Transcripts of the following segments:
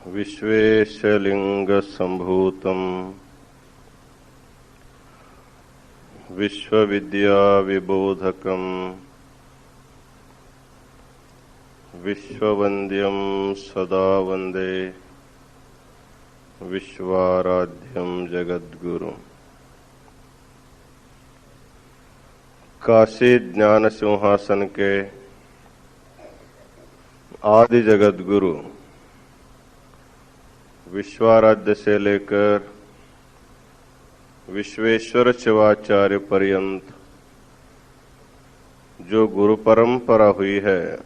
विश्वेशलिंगसंभूतं विश्वविद्याविबोधकं विश्ववन्द्यं सदा वन्दे विश्वाराध्यं जगद्गुरुम्। काशी ज्ञान सिंहासन के आदि जगद्गुरु विश्वाराध्य से लेकर विश्वेश्वर शिवाचार्य पर्यंत जो गुरु परंपरा हुई है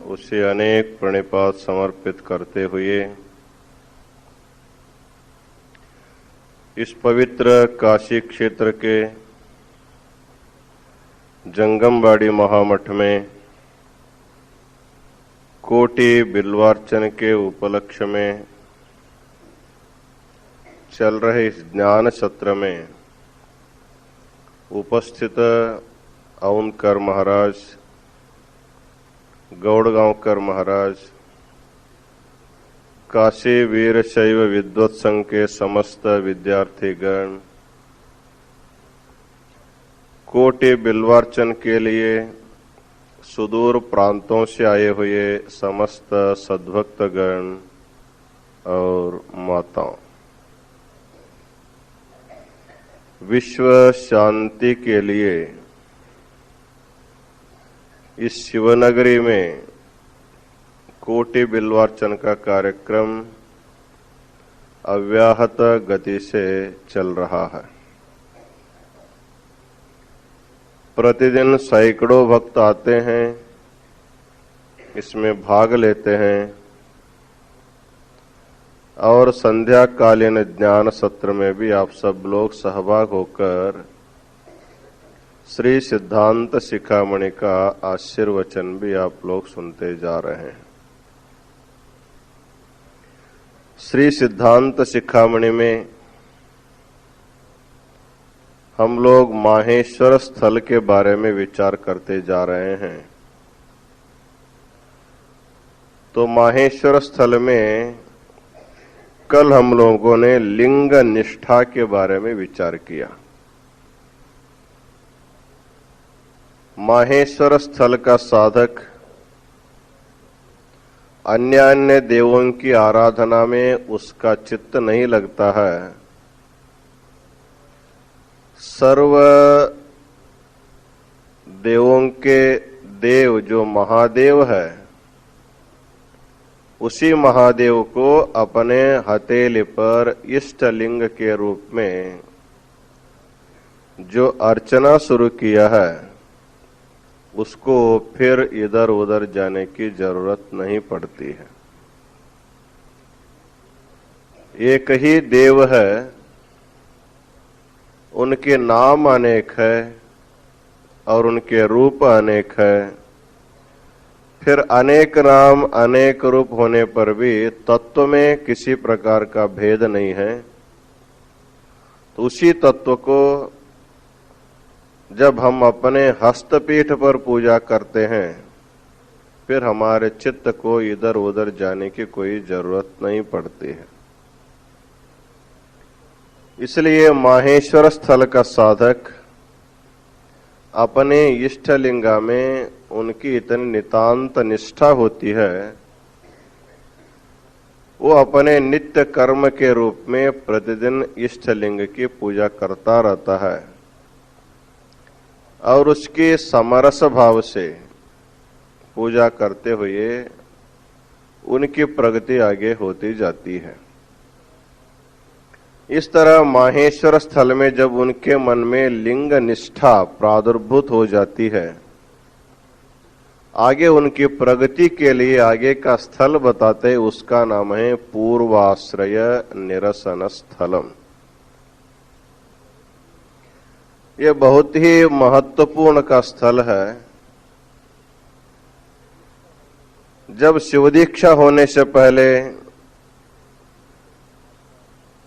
उसे अनेक प्रणिपात समर्पित करते हुए इस पवित्र काशी क्षेत्र के जंगमबाड़ी महामठ में कोटि बिल्वार्चन के उपलक्ष्य में चल रहे इस ज्ञान सत्र में उपस्थित औनकर महाराज, गौड़गांवकर महाराज, काशी वीर शैव विद्वत संघ के समस्त विद्यार्थीगण, कोटि बिल्वार्चन के लिए सुदूर प्रांतों से आए हुए समस्त सद्भक्तगण और माताओं, विश्व शांति के लिए इस शिवनगरी में कोटि बिल्वार्चन का कार्यक्रम अव्याहत गति से चल रहा है। प्रतिदिन सैकड़ों भक्त आते हैं, इसमें भाग लेते हैं और संध्याकालीन ज्ञान सत्र में भी आप सब लोग सहभाग होकर श्री सिद्धांत शिखामणि का आशीर्वचन भी आप लोग सुनते जा रहे हैं। श्री सिद्धांत शिखामणि में हम लोग माहेश्वर स्थल के बारे में विचार करते जा रहे हैं। तो माहेश्वर स्थल में कल हम लोगों ने लिंग निष्ठा के बारे में विचार किया। माहेश्वर स्थल का साधक अन्य अन्य देवों की आराधना में उसका चित्त नहीं लगता है। सर्व देवों के देव जो महादेव है, उसी महादेव को अपने हथेली पर इष्ट लिंग के रूप में जो अर्चना शुरू किया है, उसको फिर इधर उधर जाने की जरूरत नहीं पड़ती है। एक ही देव है, उनके नाम अनेक है और उनके रूप अनेक है। फिर अनेक नाम अनेक रूप होने पर भी तत्व में किसी प्रकार का भेद नहीं है। तो उसी तत्व को जब हम अपने हस्तपीठ पर पूजा करते हैं, फिर हमारे चित्त को इधर उधर जाने की कोई जरूरत नहीं पड़ती है। इसलिए माहेश्वर स्थल का साधक अपने इष्टलिंगा में उनकी इतनी नितांत निष्ठा होती है, वो अपने नित्य कर्म के रूप में प्रतिदिन इष्टलिंग की पूजा करता रहता है और उसके समरस भाव से पूजा करते हुए उनकी प्रगति आगे होती जाती है। इस तरह माहेश्वर स्थल में जब उनके मन में लिंग निष्ठा प्रादुर्भूत हो जाती है, आगे उनकी प्रगति के लिए आगे का स्थल बताते, उसका नाम है पूर्वाश्रय निरसन स्थलम। ये बहुत ही महत्वपूर्ण का स्थल है। जब शिव दीक्षा होने से पहले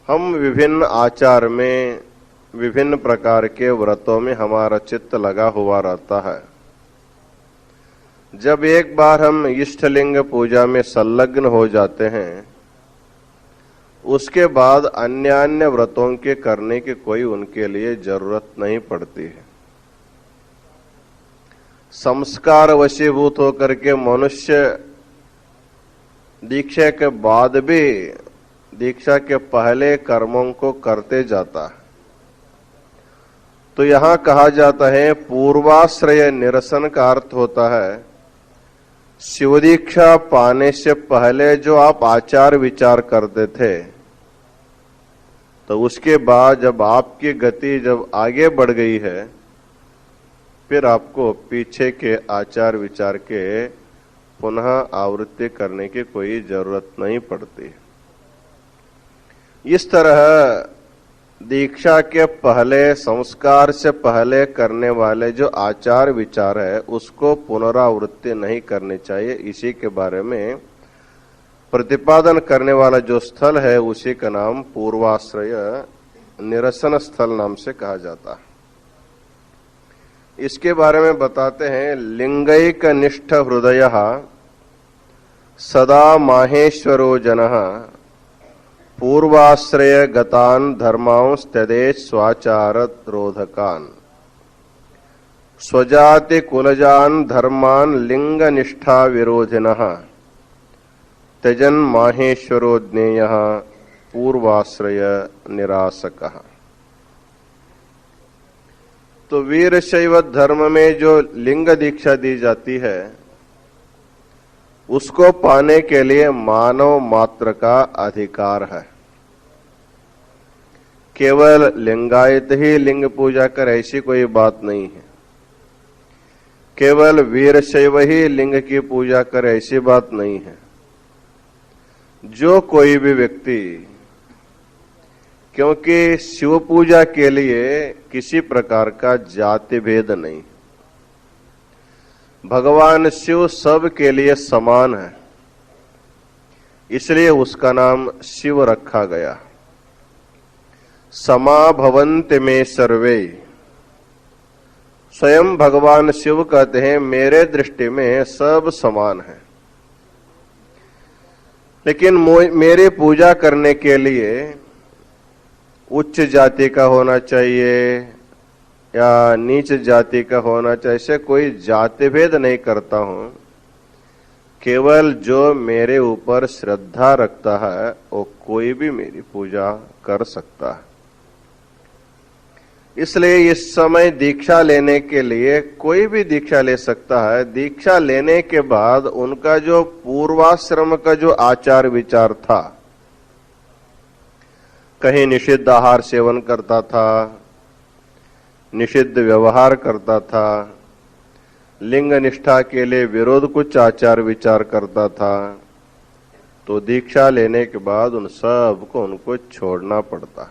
हम विभिन्न आचार में, विभिन्न प्रकार के व्रतों में हमारा चित्त लगा हुआ रहता है। जब एक बार हम इष्टलिंग पूजा में संलग्न हो जाते हैं उसके बाद अन्य अन्य व्रतों के करने की कोई उनके लिए जरूरत नहीं पड़ती है। संस्कार वशीभूत होकर के मनुष्य दीक्षा के बाद भी दीक्षा के पहले कर्मों को करते जाता है। तो यहां कहा जाता है पूर्वाश्रय निरसन का अर्थ होता है शिव दीक्षा पाने से पहले जो आप आचार विचार करते थे, तो उसके बाद जब आपकी गति जब आगे बढ़ गई है, फिर आपको पीछे के आचार विचार के पुनः आवृत्ति करने की कोई जरूरत नहीं पड़ती। इस तरह दीक्षा के पहले, संस्कार से पहले करने वाले जो आचार विचार है उसको पुनरावृत्ति नहीं करनी चाहिए। इसी के बारे में प्रतिपादन करने वाला जो स्थल है उसी का नाम पूर्वाश्रय निरसन स्थल नाम से कहा जाता है। इसके बारे में बताते हैं लिंगैक निष्ठ हृदय सदा माहेश्वरो जनः पूर्वाश्रय गतान धर्मांस त्यजेत् स्वाचार रोधकान स्वजाति कुलजान धर्मान लिंग निष्ठा विरोधिनः त्यजन माहेश्वरो ज्ञेयः पूर्वाश्रय निरासकः। तो वीरशैव धर्म में जो लिंग दीक्षा दी जाती है उसको पाने के लिए मानव मात्र का अधिकार है। केवल लिंगायत ही लिंग पूजा कर ऐसी कोई बात नहीं है। केवल वीरशैव ही लिंग की पूजा कर ऐसी बात नहीं है। जो कोई भी व्यक्ति, क्योंकि शिव पूजा के लिए किसी प्रकार का जाति भेद नहीं, भगवान शिव सब के लिए समान है, इसलिए उसका नाम शिव रखा गया। समा भवन्ति में सर्वे, स्वयं भगवान शिव कहते हैं मेरे दृष्टि में सब समान है, लेकिन मेरी पूजा करने के लिए उच्च जाति का होना चाहिए या नीच जाति का होना चाहिए, ऐसे कोई जाति भेद नहीं करता हूं। केवल जो मेरे ऊपर श्रद्धा रखता है वो कोई भी मेरी पूजा कर सकता है। इसलिए इस समय दीक्षा लेने के लिए कोई भी दीक्षा ले सकता है। दीक्षा लेने के बाद उनका जो पूर्वाश्रम का जो आचार विचार था, कहीं निषिद्ध आहार सेवन करता था, निषिद्ध व्यवहार करता था, लिंग निष्ठा के लिए विरोध कुछ आचार विचार करता था, तो दीक्षा लेने के बाद उन सब को उनको छोड़ना पड़ता।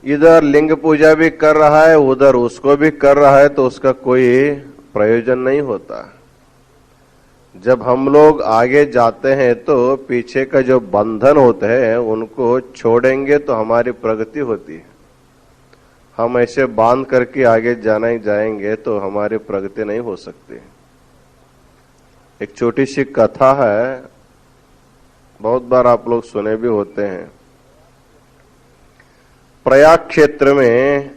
इधर लिंग पूजा भी कर रहा है, उधर उसको भी कर रहा है, तो उसका कोई प्रयोजन नहीं होता। जब हम लोग आगे जाते हैं तो पीछे का जो बंधन होते हैं उनको छोड़ेंगे तो हमारी प्रगति होती है। हम ऐसे बांध करके आगे जाना ही जाएंगे तो हमारी प्रगति नहीं हो सकती। एक छोटी सी कथा है, बहुत बार आप लोग सुने भी होते हैं। प्रयाग क्षेत्र में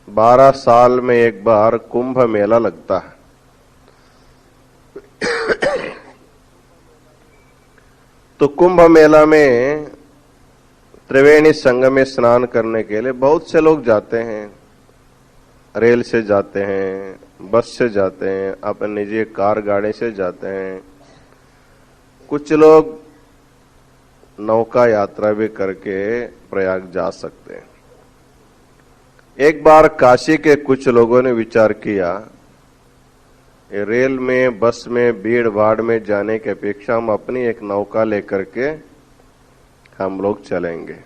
12 साल में एक बार कुंभ मेला लगता है। तो कुंभ मेला में त्रिवेणी संगम में स्नान करने के लिए बहुत से लोग जाते हैं। रेल से जाते हैं, बस से जाते हैं, अपने निजी कार गाड़ी से जाते हैं। कुछ लोग नौका यात्रा भी करके प्रयाग जा सकते हैं। एक बार काशी के कुछ लोगों ने विचार किया, रेल में बस में भीड़ भाड़ में जाने की अपेक्षा हम अपनी एक नौका लेकर के हम लोग चलेंगे।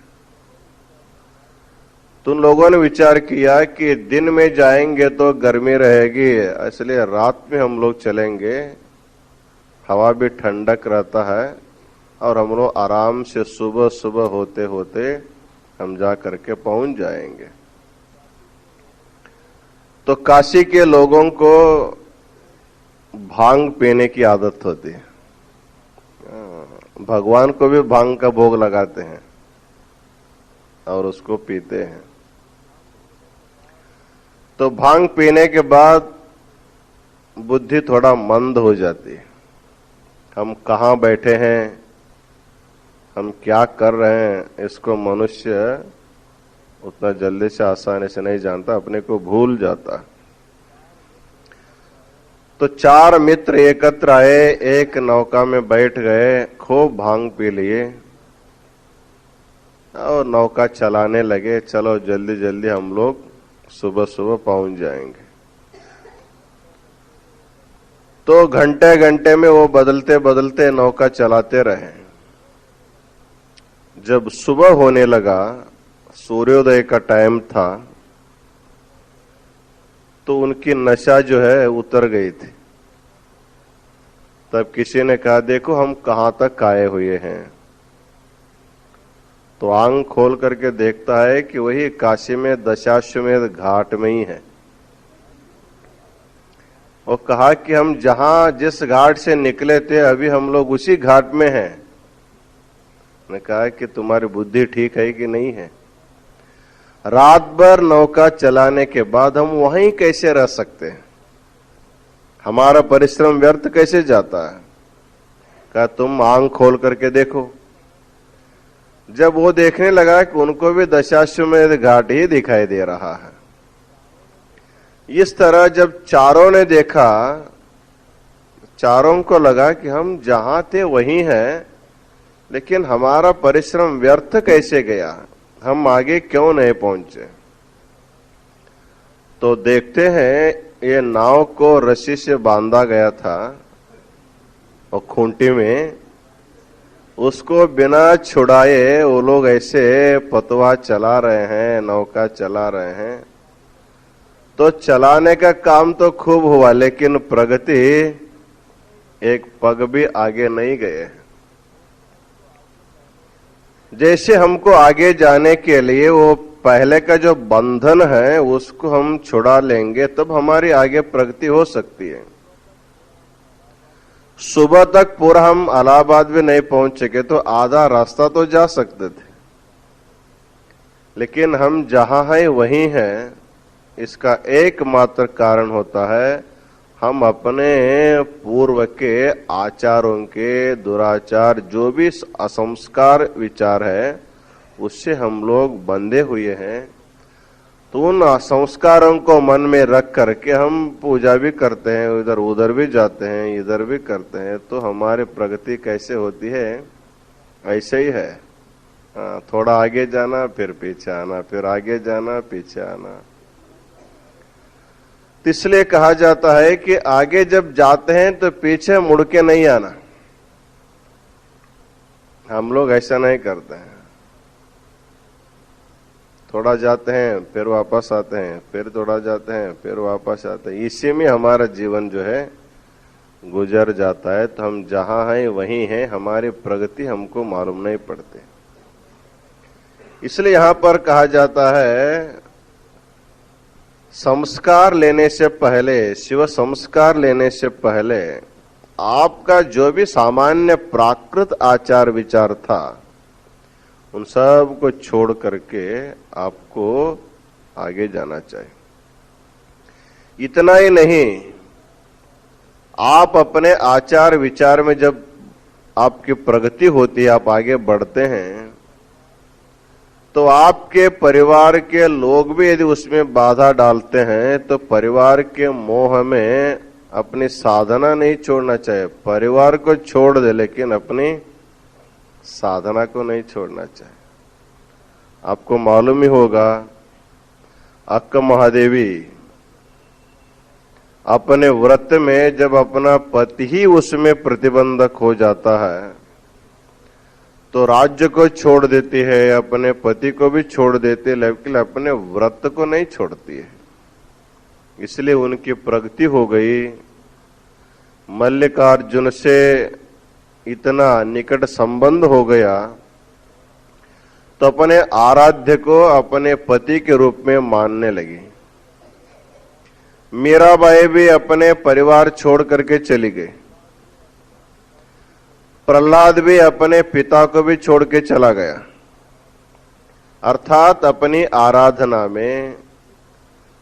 तो उन लोगों ने विचार किया कि दिन में जाएंगे तो गर्मी रहेगी, इसलिए रात में हम लोग चलेंगे, हवा भी ठंडक रहता है और हम लोग आराम से सुबह सुबह होते होते हम जा करके पहुंच जाएंगे। तो काशी के लोगों को भांग पीने की आदत होती है। भगवान को भी भांग का भोग लगाते हैं और उसको पीते हैं। तो भांग पीने के बाद बुद्धि थोड़ा मंद हो जाती है। हम कहाँ बैठे हैं, हम क्या कर रहे हैं, इसको मनुष्य उतना जल्दी से आसानी से नहीं जानता, अपने को भूल जाता। तो 4 मित्र एकत्र आए, एक नौका में बैठ गए, खूब भांग पी लिए और नौका चलाने लगे। चलो जल्दी जल्दी हम लोग सुबह सुबह पहुंच जाएंगे। तो घंटे घंटे में वो बदलते बदलते नौका चलाते रहे। जब सुबह होने लगा, सूर्योदय का टाइम था, तो उनकी नशा जो है उतर गई थी। तब किसी ने कहा, देखो हम कहां तक आए हुए हैं। तो आंख खोल करके देखता है कि वही काशी में दशाश्वमेध घाट में ही है। और कहा कि हम जहां जिस घाट से निकले थे अभी हम लोग उसी घाट में हैं। ने कहा कि तुम्हारी बुद्धि ठीक है कि नहीं है? रात भर नौका चलाने के बाद हम वहीं कैसे रह सकते हैं? हमारा परिश्रम व्यर्थ कैसे जाता है? कहा तुम आंख खोल करके देखो। जब वो देखने लगा कि उनको भी दशाश्वमेध घाट ही दिखाई दे रहा है। इस तरह जब चारों ने देखा, चारों को लगा कि हम जहां थे वहीं हैं, लेकिन हमारा परिश्रम व्यर्थ कैसे गया, हम आगे क्यों नहीं पहुंचे। तो देखते हैं ये नाव को रस्सी से बांधा गया था और खूंटी में, उसको बिना छुड़ाए वो लोग ऐसे पतवा चला रहे हैं, नौका चला रहे हैं। तो चलाने का काम तो खूब हुआ, लेकिन प्रगति एक पग भी आगे नहीं गए। जैसे हमको आगे जाने के लिए वो पहले का जो बंधन है उसको हम छुड़ा लेंगे, तब हमारी आगे प्रगति हो सकती है। सुबह तक पूरा हम इलाहाबाद भी नहीं पहुंच सके तो आधा रास्ता तो जा सकते थे, लेकिन हम जहां हैं वहीं हैं। इसका एकमात्र कारण होता है हम अपने पूर्व के आचारों के, दुराचार, जो भी असंस्कार विचार है उससे हम लोग बंधे हुए हैं। तो उन संस्कारों को मन में रख करके हम पूजा भी करते हैं, इधर उधर भी जाते हैं, इधर भी करते हैं। तो हमारी प्रगति कैसे होती है? ऐसे ही है। थोड़ा आगे जाना फिर पीछे आना, फिर आगे जाना पीछे आना। इसलिए कहा जाता है कि आगे जब जाते हैं तो पीछे मुड़ के नहीं आना। हम लोग ऐसा नहीं करते हैं। थोड़ा जाते हैं फिर वापस आते हैं, फिर थोड़ा जाते हैं फिर वापस आते हैं। इसी में हमारा जीवन जो है गुजर जाता है। तो हम जहां हैं वहीं हैं, हमारी प्रगति हमको मालूम नहीं पड़ती। इसलिए यहां पर कहा जाता है संस्कार लेने से पहले, शिव संस्कार लेने से पहले आपका जो भी सामान्य प्राकृत आचार विचार था उन सब को छोड़ करके आपको आगे जाना चाहिए। इतना ही नहीं, आप अपने आचार विचार में जब आपकी प्रगति होती है, आप आगे बढ़ते हैं, तो आपके परिवार के लोग भी यदि उसमें बाधा डालते हैं तो परिवार के मोह में अपनी साधना नहीं छोड़ना चाहिए। परिवार को छोड़ दे लेकिन अपनी साधना को नहीं छोड़ना चाहिए। आपको मालूम ही होगा अक्का महादेवी अपने व्रत में जब अपना पति ही उसमें प्रतिबंधक हो जाता है तो राज्य को छोड़ देती है, अपने पति को भी छोड़ देती है, लेकिन अपने व्रत को नहीं छोड़ती है। इसलिए उनकी प्रगति हो गई। मल्लिकार्जुन से इतना निकट संबंध हो गया तो अपने आराध्य को अपने पति के रूप में मानने लगी। मीराबाई भी अपने परिवार छोड़ करके चली गई। प्रहलाद भी अपने पिता को भी छोड़ के चला गया। अर्थात अपनी आराधना में,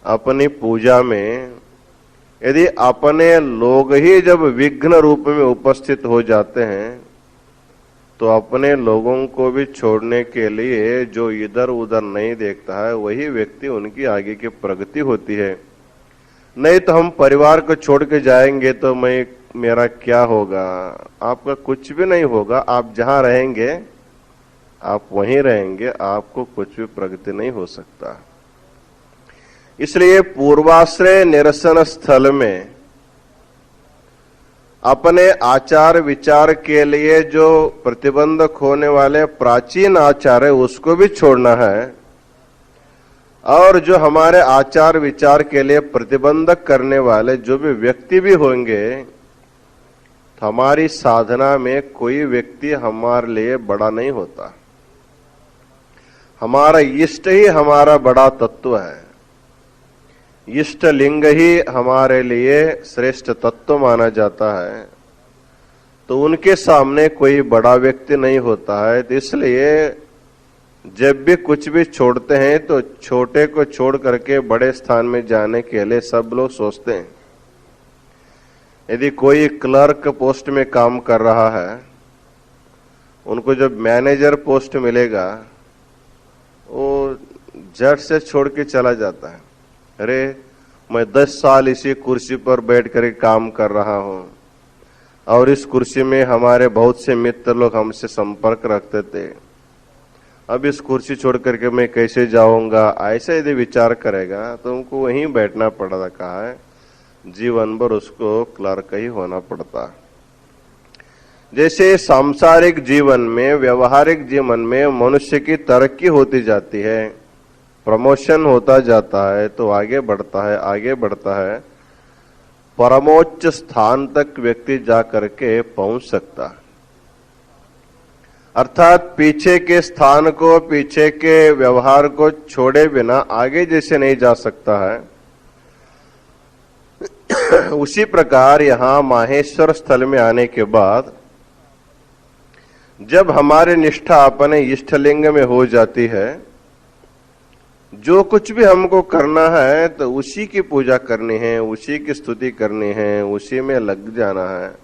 अपनी पूजा में यदि अपने लोग ही जब विघ्न रूप में उपस्थित हो जाते हैं तो अपने लोगों को भी छोड़ने के लिए जो इधर उधर नहीं देखता है वही व्यक्ति उनकी आगे की प्रगति होती है। नहीं तो हम परिवार को छोड़ के जाएंगे तो मेरा क्या होगा? आपका कुछ भी नहीं होगा। आप जहां रहेंगे आप वहीं रहेंगे, आपको कुछ भी प्रगति नहीं हो सकता। इसलिए पूर्वाश्रय निरसन स्थल में अपने आचार विचार के लिए जो प्रतिबंधक होने वाले प्राचीन आचार है उसको भी छोड़ना है, और जो हमारे आचार विचार के लिए प्रतिबंधक करने वाले जो भी व्यक्ति भी होंगे, तो हमारी साधना में कोई व्यक्ति हमारे लिए बड़ा नहीं होता। हमारा इष्ट ही हमारा बड़ा तत्व है। इष्ट लिंग ही हमारे लिए श्रेष्ठ तत्व माना जाता है। तो उनके सामने कोई बड़ा व्यक्ति नहीं होता है। तो इसलिए जब भी कुछ भी छोड़ते हैं तो छोटे को छोड़ करके बड़े स्थान में जाने के लिए सब लोग सोचते हैं। यदि कोई क्लर्क पोस्ट में काम कर रहा है, उनको जब मैनेजर पोस्ट मिलेगा वो झट से छोड़ के चला जाता है। अरे मैं 10 साल इसी कुर्सी पर बैठ कर काम कर रहा हूं और इस कुर्सी में हमारे बहुत से मित्र लोग हमसे संपर्क रखते थे, अब इस कुर्सी छोड़ करके मैं कैसे जाऊंगा? ऐसे यदि विचार करेगा तो उनको वहीं बैठना पड़ता। कहा है जीवन भर उसको क्लर्क ही होना पड़ता। जैसे सांसारिक जीवन में, व्यवहारिक जीवन में मनुष्य की तरक्की होती जाती है, प्रमोशन होता जाता है, तो आगे बढ़ता है, आगे बढ़ता है, परमोच्च स्थान तक व्यक्ति जा करके पहुंच सकता। अर्थात पीछे के स्थान को, पीछे के व्यवहार को छोड़े बिना आगे जैसे नहीं जा सकता है, उसी प्रकार यहां माहेश्वर स्थल में आने के बाद जब हमारी निष्ठा अपने इष्टलिंग में हो जाती है, जो कुछ भी हमको करना है तो उसी की पूजा करनी है, उसी की स्तुति करनी है, उसी में लग जाना है,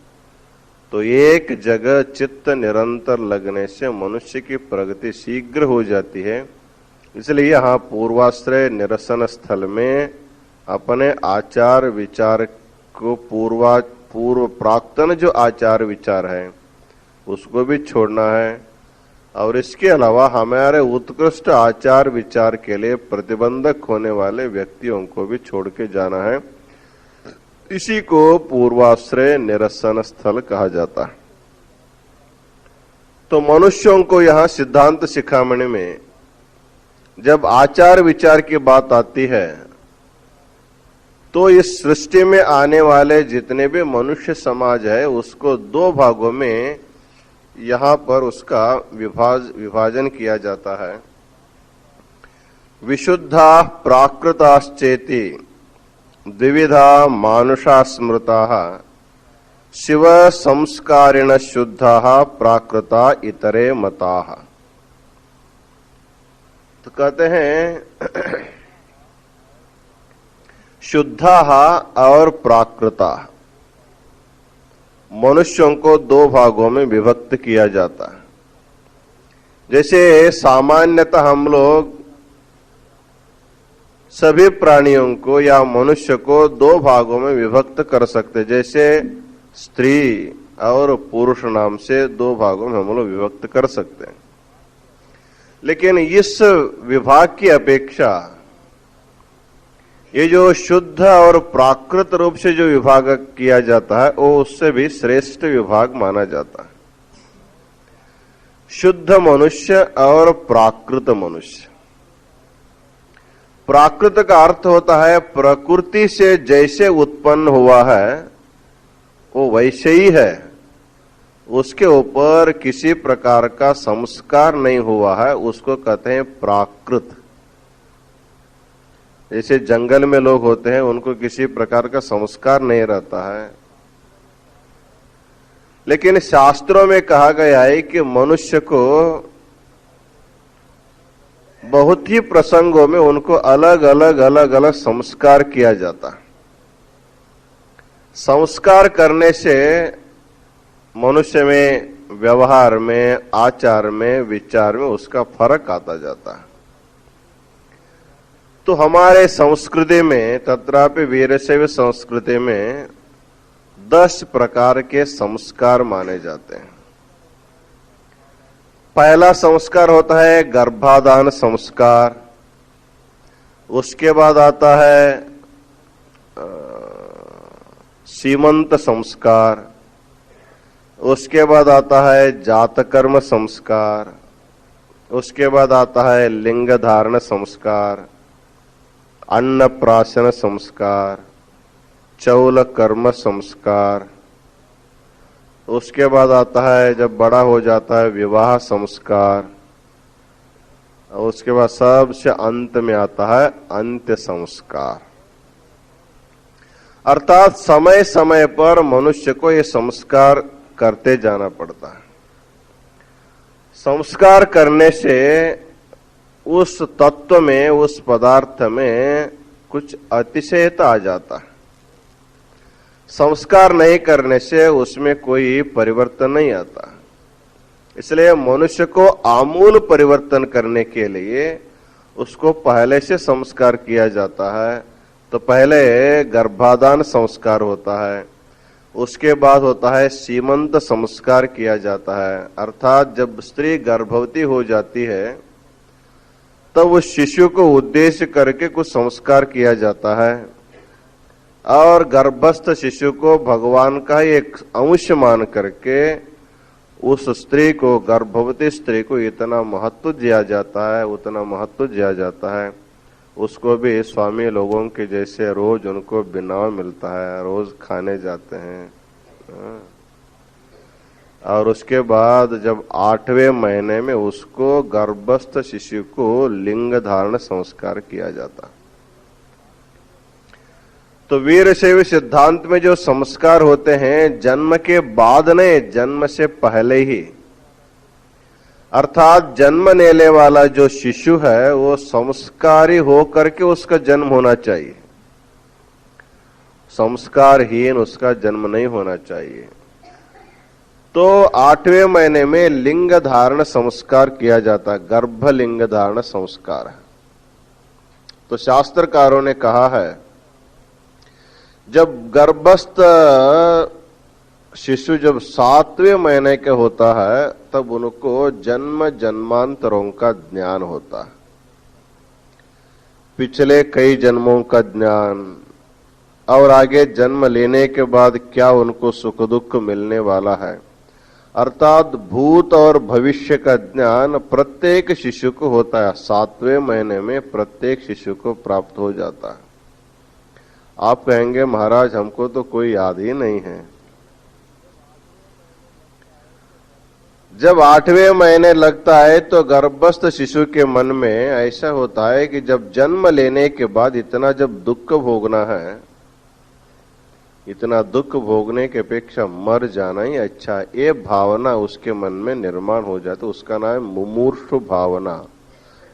तो एक जगह चित्त निरंतर लगने से मनुष्य की प्रगति शीघ्र हो जाती है। इसलिए यहाँ पूर्वाश्रय निरसन स्थल में अपने आचार विचार को, पूर्व प्राक्तन जो आचार विचार है उसको भी छोड़ना है, और इसके अलावा हमारे उत्कृष्ट आचार विचार के लिए प्रतिबंधक होने वाले व्यक्तियों को भी छोड़ के जाना है। इसी को पूर्वाश्रय निरसन स्थल कहा जाता है। तो मनुष्यों को यहां सिद्धांत शिखामणि में जब आचार विचार की बात आती है तो इस सृष्टि में आने वाले जितने भी मनुष्य समाज है उसको 2 भागों में यहां पर उसका विभाजन किया जाता है। विशुद्धा प्राकृताश्चेति द्विविधा मानुषा स्मृता शिव संस्कारिण शुद्धा प्राकृता इतरे मता। तो कहते हैं शुद्धा और प्राकृता, मनुष्यों को 2 भागों में विभक्त किया जाता है। जैसे सामान्यतः हम लोग सभी प्राणियों को या मनुष्य को 2 भागों में विभक्त कर सकते, जैसे स्त्री और पुरुष नाम से 2 भागों में हम लोग विभक्त कर सकते हैं। लेकिन इस विभाग की अपेक्षा ये जो शुद्ध और प्राकृत रूप से जो विभाग किया जाता है वो उससे भी श्रेष्ठ विभाग माना जाता है। शुद्ध मनुष्य और प्राकृत मनुष्य। प्राकृत का अर्थ होता है प्रकृति से जैसे उत्पन्न हुआ है वो वैसे ही है, उसके ऊपर किसी प्रकार का संस्कार नहीं हुआ है, उसको कहते हैं प्राकृत। जैसे जंगल में लोग होते हैं उनको किसी प्रकार का संस्कार नहीं रहता है, लेकिन शास्त्रों में कहा गया है कि मनुष्य को बहुत ही प्रसंगों में उनको अलग अलग संस्कार किया जाता। संस्कार करने से मनुष्य में, व्यवहार में, आचार में, विचार में उसका फर्क आता जाता है। तो हमारे संस्कृति में, तत्रापि वीरशैव संस्कृति में 10 प्रकार के संस्कार माने जाते हैं। पहला संस्कार होता है गर्भाधान संस्कार, उसके बाद आता है सीमंत संस्कार, उसके बाद आता है जातकर्म संस्कार, उसके बाद आता है लिंग धारण संस्कार, अन्नप्राशन संस्कार, चौल कर्म संस्कार, उसके बाद आता है जब बड़ा हो जाता है विवाह संस्कार, उसके बाद सबसे अंत में आता है अंत्य संस्कार। अर्थात समय समय पर मनुष्य को ये संस्कार करते जाना पड़ता है। संस्कार करने से उस तत्व में, उस पदार्थ में कुछ अतिशयता आ जाता है। संस्कार नहीं करने से उसमें कोई परिवर्तन नहीं आता। इसलिए मनुष्य को आमूल परिवर्तन करने के लिए उसको पहले से संस्कार किया जाता है। तो पहले गर्भाधान संस्कार होता है, उसके बाद होता है सीमंत संस्कार किया जाता है। अर्थात जब स्त्री गर्भवती हो जाती है तब उस शिशु को उद्देश्य करके कुछ संस्कार किया जाता है और गर्भस्थ शिशु को भगवान का एक अंश मान करके उस स्त्री को, गर्भवती स्त्री को इतना महत्व दिया जाता है, उतना महत्व दिया जाता है। उसको भी स्वामी लोगों के जैसे रोज उनको बिना मिलता है, रोज खाने जाते हैं। और उसके बाद जब 8वें महीने में उसको, गर्भस्थ शिशु को लिंग धारण संस्कार किया जाता। तो वीरशैव सिद्धांत में जो संस्कार होते हैं जन्म के बाद नहीं, जन्म से पहले ही। अर्थात जन्म लेने वाला जो शिशु है वो संस्कारी हो करके उसका जन्म होना चाहिए, संस्कारहीन उसका जन्म नहीं होना चाहिए। तो 8वें महीने में लिंग धारण संस्कार किया जाता, गर्भ लिंग धारण संस्कार। तो शास्त्रकारों ने कहा है जब गर्भस्थ शिशु जब 7वें महीने का होता है तब उनको जन्म जन्मांतरों का ज्ञान होता है, पिछले कई जन्मों का ज्ञान, और आगे जन्म लेने के बाद क्या उनको सुख दुख मिलने वाला है। अर्थात भूत और भविष्य का ज्ञान प्रत्येक शिशु को होता है। 7वें महीने में प्रत्येक शिशु को प्राप्त हो जाता है। आप कहेंगे महाराज हमको तो कोई याद ही नहीं है। जब 8वें महीने लगता है तो गर्भस्थ शिशु के मन में ऐसा होता है कि जब जन्म लेने के बाद इतना जब दुख भोगना है, इतना दुख भोगने के अपेक्षा मर जाना ही अच्छा है, ये भावना उसके मन में निर्माण हो जाती। उसका नाम है मुमूर्षु भावना,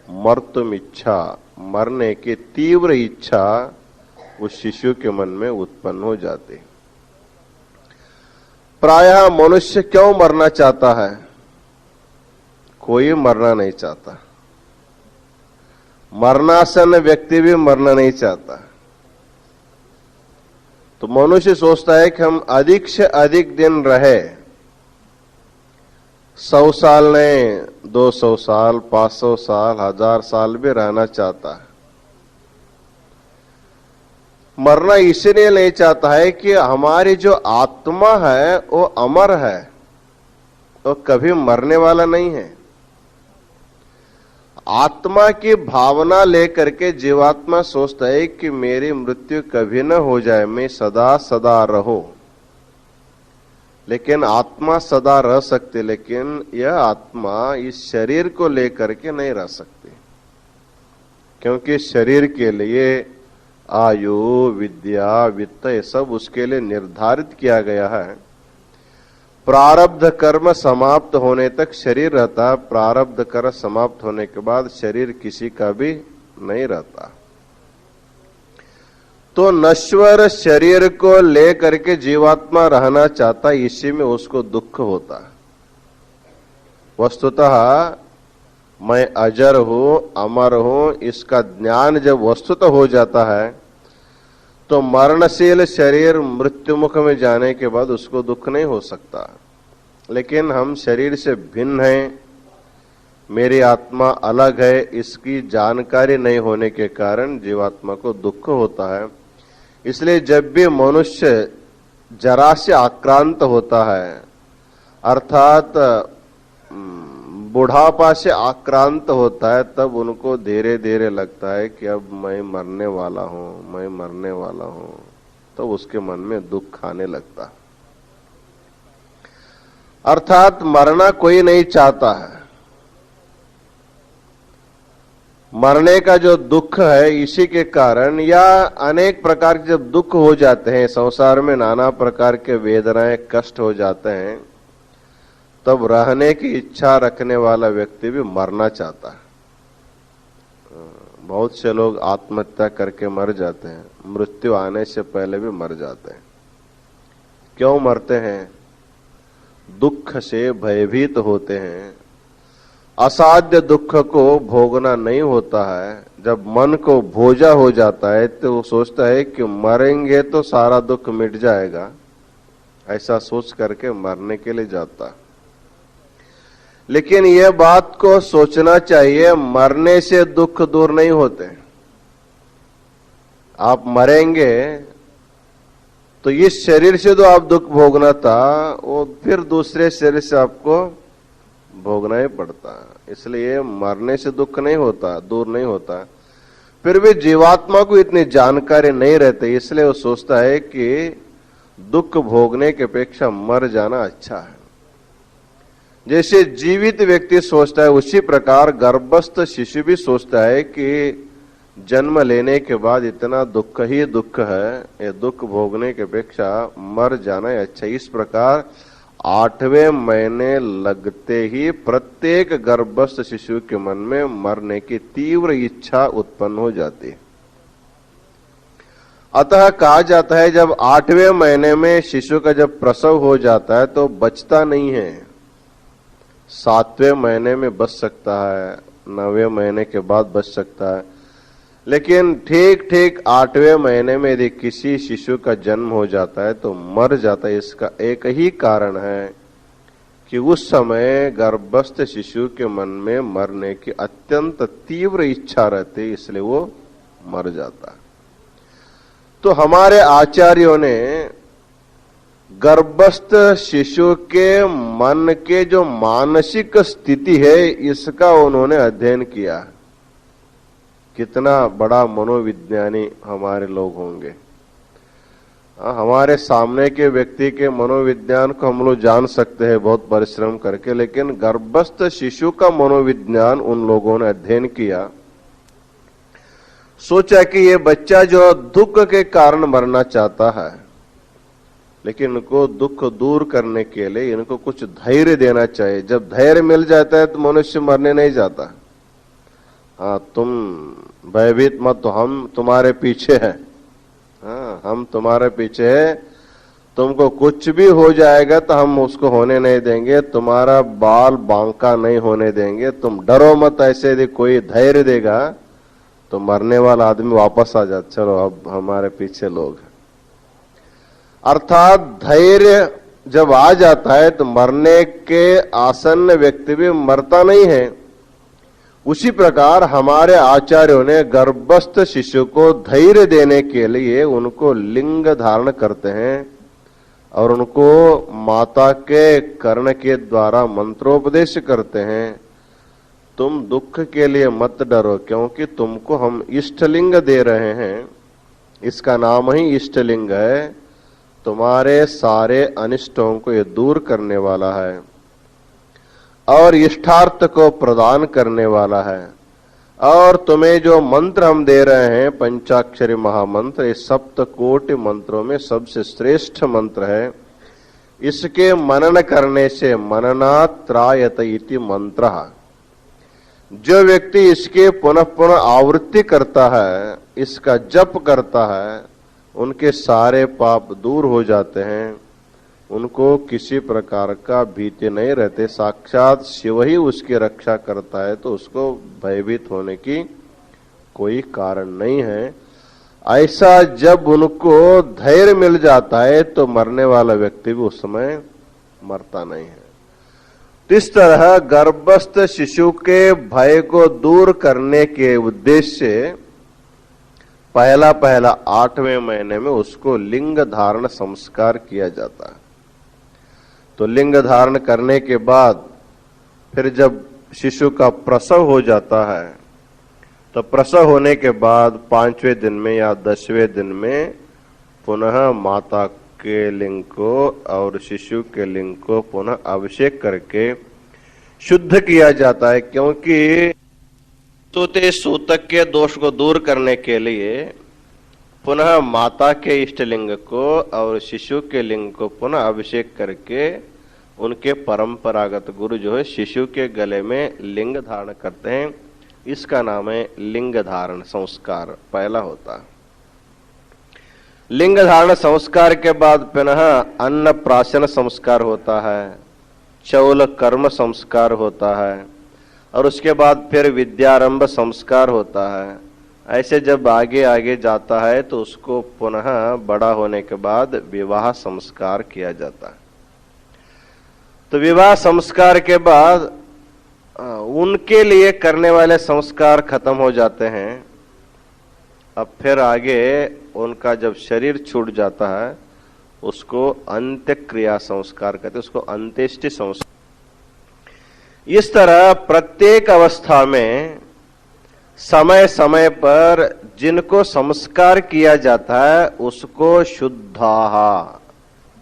मर्तुम इच्छा, मरने की तीव्र इच्छा उस शिशु के मन में उत्पन्न हो जाती। प्रायः मनुष्य क्यों मरना चाहता है? कोई मरना नहीं चाहता। मरणासन व्यक्ति भी मरना नहीं चाहता। तो मनुष्य सोचता है कि हम अधिक से अधिक दिन रहे, 100 साल नहीं, 200 साल, 500 साल, 1000 साल भी रहना चाहता है। मरना इसलिए नहीं चाहता है कि हमारी जो आत्मा है वो अमर है, वो कभी मरने वाला नहीं है। आत्मा की भावना लेकर के जीवात्मा सोचता है कि मेरी मृत्यु कभी न हो जाए, मैं सदा सदा रहो। लेकिन आत्मा सदा रह सकती, लेकिन यह आत्मा इस शरीर को लेकर के नहीं रह सकती, क्योंकि शरीर के लिए आयु, विद्या, वित्त, ये सब उसके लिए निर्धारित किया गया है। प्रारब्ध कर्म समाप्त होने तक शरीर रहता, प्रारब्ध कर्म समाप्त होने के बाद शरीर किसी का भी नहीं रहता। तो नश्वर शरीर को लेकर के जीवात्मा रहना चाहता, इसी में उसको दुख होता। वस्तुतः मैं अजर हूं, अमर हूं, इसका ज्ञान जब वस्तुतः हो जाता है तो मरणशील शरीर मृत्युमुख में जाने के बाद उसको दुख नहीं हो सकता। लेकिन हम शरीर से भिन्न हैं, मेरी आत्मा अलग है, इसकी जानकारी नहीं होने के कारण जीवात्मा को दुख होता है। इसलिए जब भी मनुष्य जरा से आक्रांत होता है, अर्थात बुढ़ापा से आक्रांत होता है, तब उनको धीरे धीरे लगता है कि अब मैं मरने वाला हूं, मैं मरने वाला हूं। तो उसके मन में दुख आने लगता। अर्थात मरना कोई नहीं चाहता है। मरने का जो दुख है, इसी के कारण या अनेक प्रकार के जब दुख हो जाते हैं, संसार में नाना प्रकार के वेदनाएं कष्ट हो जाते हैं, तब रहने की इच्छा रखने वाला व्यक्ति भी मरना चाहता है। बहुत से लोग आत्महत्या करके मर जाते हैं, मृत्यु आने से पहले भी मर जाते हैं। क्यों मरते हैं? दुख से भयभीत होते हैं। असाध्य दुख को भोगना नहीं होता है। जब मन को भोजा हो जाता है तो वो सोचता है कि मरेंगे तो सारा दुख मिट जाएगा, ऐसा सोच करके मरने के लिए जाता। लेकिन यह बात को सोचना चाहिए, मरने से दुख दूर नहीं होते। आप मरेंगे तो इस शरीर से जो आप दुख भोगना था, वो फिर दूसरे शरीर से आपको भोगना ही पड़ता। इसलिए मरने से दुख नहीं होता, दूर नहीं होता। फिर भी जीवात्मा को इतनी जानकारी नहीं रहती, इसलिए वो सोचता है कि दुख भोगने के अपेक्षा मर जाना अच्छा है। जैसे जीवित व्यक्ति सोचता है, उसी प्रकार गर्भस्थ शिशु भी सोचता है कि जन्म लेने के बाद इतना दुख ही दुख है, ये दुख भोगने के अपेक्षा मर जाना अच्छा। इस प्रकार 8वें महीने लगते ही प्रत्येक गर्भस्थ शिशु के मन में मरने की तीव्र इच्छा उत्पन्न हो जाती है। अतः कहा जाता है, जब 8वें महीने में शिशु का जब प्रसव हो जाता है तो बचता नहीं है। 7वें महीने में बच सकता है, 9वें महीने के बाद बच सकता है, लेकिन ठीक ठीक 8वें महीने में यदि किसी शिशु का जन्म हो जाता है तो मर जाता है। इसका एक ही कारण है कि उस समय गर्भस्थ शिशु के मन में मरने की अत्यंत तीव्र इच्छा रहती है, इसलिए वो मर जाता है। तो हमारे आचार्यों ने गर्भस्थ शिशु के मन के जो मानसिक स्थिति है, इसका उन्होंने अध्ययन किया। कितना बड़ा मनोविज्ञानी हमारे लोग होंगे। हमारे सामने के व्यक्ति के मनोविज्ञान को हम लोग जान सकते हैं बहुत परिश्रम करके, लेकिन गर्भस्थ शिशु का मनोविज्ञान उन लोगों ने अध्ययन किया। सोचा कि ये बच्चा जो दुख के कारण मरना चाहता है, लेकिन इनको दुख दूर करने के लिए इनको कुछ धैर्य देना चाहिए। जब धैर्य मिल जाता है तो मनुष्य मरने नहीं जाता। हाँ, तुम भयभीत मत, तो हम तुम्हारे पीछे हैं। हाँ, हम तुम्हारे पीछे हैं, तुमको कुछ भी हो जाएगा तो हम उसको होने नहीं देंगे, तुम्हारा बाल बांका नहीं होने देंगे, तुम डरो मत। ऐसे यदि कोई धैर्य देगा तो मरने वाला आदमी वापस आ जाता, चलो अब हमारे पीछे लोग हैं। अर्थात धैर्य जब आ जाता है तो मरने के आसन्न व्यक्ति भी मरता नहीं है। उसी प्रकार हमारे आचार्यों ने गर्भस्थ शिशु को धैर्य देने के लिए उनको लिंग धारण करते हैं और उनको माता के कर्ण के द्वारा मंत्रोपदेश करते हैं। तुम दुख के लिए मत डरो, क्योंकि तुमको हम इष्टलिंग दे रहे हैं। इसका नाम ही इष्टलिंग है। तुम्हारे सारे अनिष्टों को ये दूर करने वाला है और इष्टार्थ को प्रदान करने वाला है। और तुम्हें जो मंत्र हम दे रहे हैं, पंचाक्षरी महामंत्र, ये सप्त कोटि मंत्रों में सबसे श्रेष्ठ मंत्र है। इसके मनन करने से मननात् त्रायत इति मंत्र। जो व्यक्ति इसके पुनः पुनः आवृत्ति करता है, इसका जप करता है, उनके सारे पाप दूर हो जाते हैं। उनको किसी प्रकार का भीति नहीं रहते। साक्षात शिव ही उसकी रक्षा करता है, तो उसको भयभीत होने की कोई कारण नहीं है। ऐसा जब उनको धैर्य मिल जाता है तो मरने वाला व्यक्ति भी उस समय मरता नहीं है। तो इस तरह गर्भस्थ शिशु के भय को दूर करने के उद्देश्य से पहला 8वें महीने में उसको लिंग धारण संस्कार किया जाता है। तो लिंग धारण करने के बाद फिर जब शिशु का प्रसव हो जाता है, तो प्रसव होने के बाद 5वें दिन में या 10वें दिन में पुनः माता के लिंग को और शिशु के लिंग को पुनः अभिषेक करके शुद्ध किया जाता है। क्योंकि सूते सूतक के दोष को दूर करने के लिए पुनः माता के इष्ट लिंग को और शिशु के लिंग को पुनः अभिषेक करके उनके परंपरागत गुरु जो है शिशु के गले में लिंग धारण करते हैं। इसका नाम है लिंग धारण संस्कार, पहला होता है। लिंग धारण संस्कार के बाद पुनः अन्न प्राशन संस्कार होता है, चौल कर्म संस्कार होता है, और उसके बाद फिर विद्यारंभ संस्कार होता है। ऐसे जब आगे आगे जाता है तो उसको पुनः बड़ा होने के बाद विवाह संस्कार किया जाता है। तो विवाह संस्कार के बाद उनके लिए करने वाले संस्कार खत्म हो जाते हैं। अब फिर आगे उनका जब शरीर छूट जाता है उसको अंत्य क्रिया संस्कार कहते हैं, उसको अंत्येष्टि संस्कार। इस तरह प्रत्येक अवस्था में समय समय पर जिनको संस्कार किया जाता है उसको शुद्धाहा,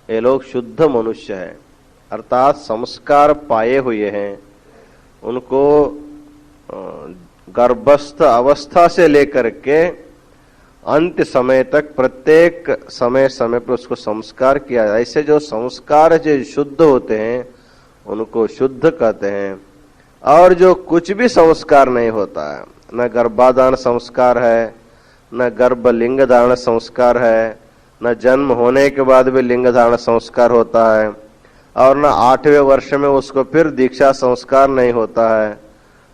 ये लोग शुद्ध मनुष्य हैं, अर्थात संस्कार पाए हुए हैं। उनको गर्भस्थ अवस्था से लेकर के अंत समय तक प्रत्येक समय समय पर उसको संस्कार किया। ऐसे जो संस्कार जो शुद्ध होते हैं उनको शुद्ध कहते हैं। और जो कुछ भी संस्कार नहीं होता है, न गर्भाधान संस्कार है, न गर्भ लिंग धारण संस्कार है, न जन्म होने के बाद भी लिंग धारण संस्कार होता है, और न 8वें वर्ष में उसको फिर दीक्षा संस्कार नहीं होता है,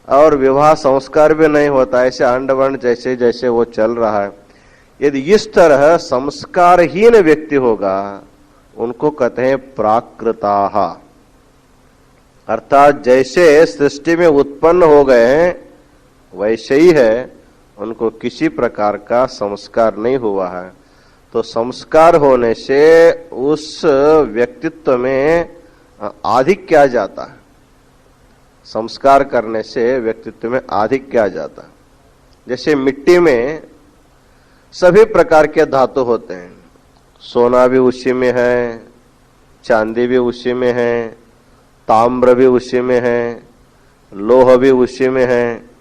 और विवाह संस्कार भी नहीं होता। ऐसे अंडवर्ण जैसे जैसे वो चल रहा है। यदि इस तरह संस्कारहीन व्यक्ति होगा उनको कहते हैं प्राकृताः, अर्थात जैसे सृष्टि में उत्पन्न हो गए हैं वैसे ही है, उनको किसी प्रकार का संस्कार नहीं हुआ है। तो संस्कार होने से उस व्यक्तित्व में आधिक्य आ जाता है। संस्कार करने से व्यक्तित्व में आधिक्य आ जाता है। जैसे मिट्टी में सभी प्रकार के धातु होते हैं, सोना भी उसी में है, चांदी भी उसी में है, ताम्र भी उसी में है, लोह भी उसी में है।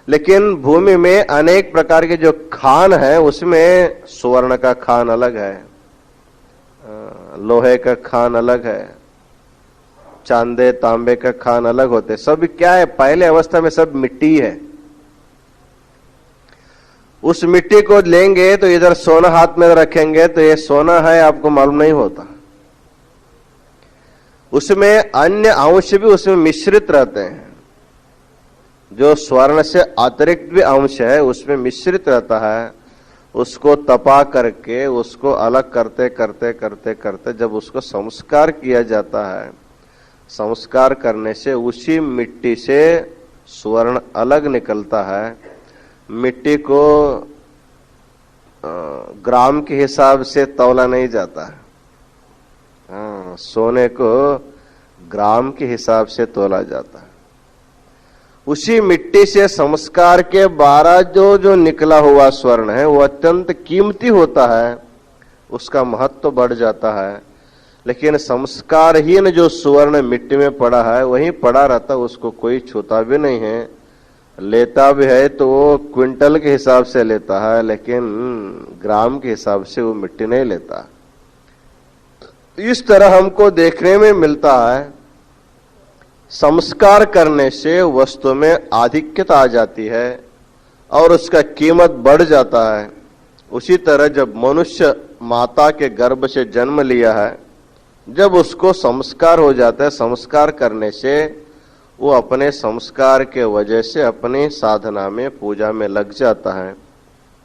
लेकिन भूमि में अनेक प्रकार के जो खान है उसमें स्वर्ण का खान अलग है, लोहे का खान अलग है, चांदे तांबे का खान अलग होते। सब क्या है, पहले अवस्था में सब मिट्टी है। उस मिट्टी को लेंगे तो इधर सोना हाथ में रखेंगे तो ये सोना है आपको मालूम नहीं होता। उसमें अन्य अंश भी उसमें मिश्रित रहते हैं। जो स्वर्ण से अतिरिक्त भी अंश है उसमें मिश्रित रहता है। उसको तपा करके उसको अलग करते करते करते करते जब उसको संस्कार किया जाता है, संस्कार करने से उसी मिट्टी से स्वर्ण अलग निकलता है। मिट्टी को ग्राम के हिसाब से तौला नहीं जाता है, सोने को ग्राम के हिसाब से तोला जाता है। उसी मिट्टी से संस्कार के 12 जो निकला हुआ स्वर्ण है वो अत्यंत कीमती होता है, उसका महत्व बढ़ जाता है। लेकिन संस्कारहीन जो स्वर्ण मिट्टी में पड़ा है वहीं पड़ा रहता, उसको कोई छूता भी नहीं है। लेता भी है तो वो क्विंटल के हिसाब से लेता है, लेकिन ग्राम के हिसाब से वो मिट्टी नहीं लेता। इस तरह हमको देखने में मिलता है, संस्कार करने से वस्तु में आधिक्यता आ जाती है और उसका कीमत बढ़ जाता है। उसी तरह जब मनुष्य माता के गर्भ से जन्म लिया है, जब उसको संस्कार हो जाता है, संस्कार करने से वो अपने संस्कार के वजह से अपनी साधना में, पूजा में लग जाता है।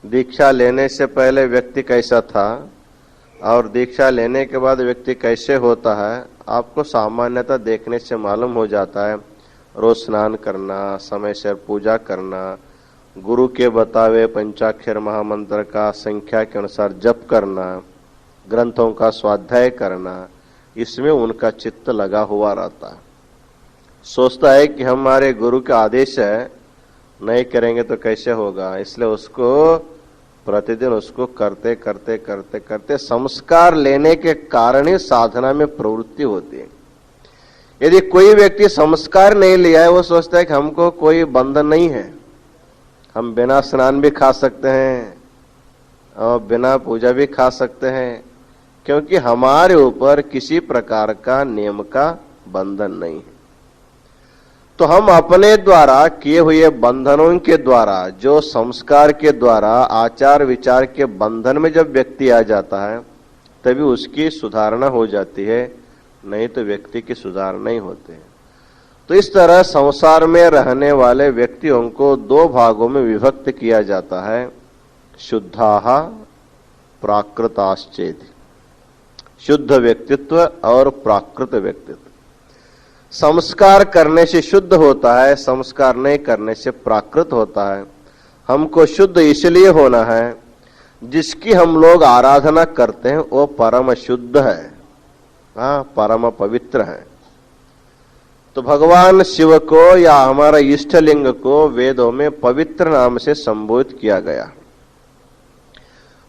दीक्षा लेने से पहले व्यक्ति कैसा था और दीक्षा लेने के बाद व्यक्ति कैसे होता है, आपको सामान्यतः देखने से मालूम हो जाता है। रोज स्नान करना, समय से पूजा करना, गुरु के बतावे पंचाक्षर महामंत्र का संख्या के अनुसार जप करना, ग्रंथों का स्वाध्याय करना, इसमें उनका चित्त लगा हुआ रहता है। सोचता है कि हमारे गुरु का आदेश है, नहीं करेंगे तो कैसे होगा, इसलिए उसको प्रतिदिन उसको करते करते करते करते संस्कार लेने के कारण ही साधना में प्रवृत्ति होती है। यदि कोई व्यक्ति संस्कार नहीं लिया है, वो सोचता है कि हमको कोई बंधन नहीं है, हम बिना स्नान भी खा सकते हैं और बिना पूजा भी खा सकते हैं, क्योंकि हमारे ऊपर किसी प्रकार का नियम का बंधन नहीं है। तो हम अपने द्वारा किए हुए बंधनों के द्वारा, जो संस्कार के द्वारा, आचार विचार के बंधन में जब व्यक्ति आ जाता है, तभी उसकी सुधारणा हो जाती है, नहीं तो व्यक्ति की सुधार नहीं होती है। तो इस तरह संसार में रहने वाले व्यक्तियों को दो भागों में विभक्त किया जाता है, शुद्धाः प्राकृताश्चेति, शुद्ध व्यक्तित्व और प्राकृत व्यक्तित्व। संस्कार करने से शुद्ध होता है, संस्कार नहीं करने से प्राकृत होता है। हमको शुद्ध इसलिए होना है, जिसकी हम लोग आराधना करते हैं वो परम शुद्ध है, हाँ, परम पवित्र है। तो भगवान शिव को या हमारा इष्टलिंग को वेदों में पवित्र नाम से संबोधित किया गया।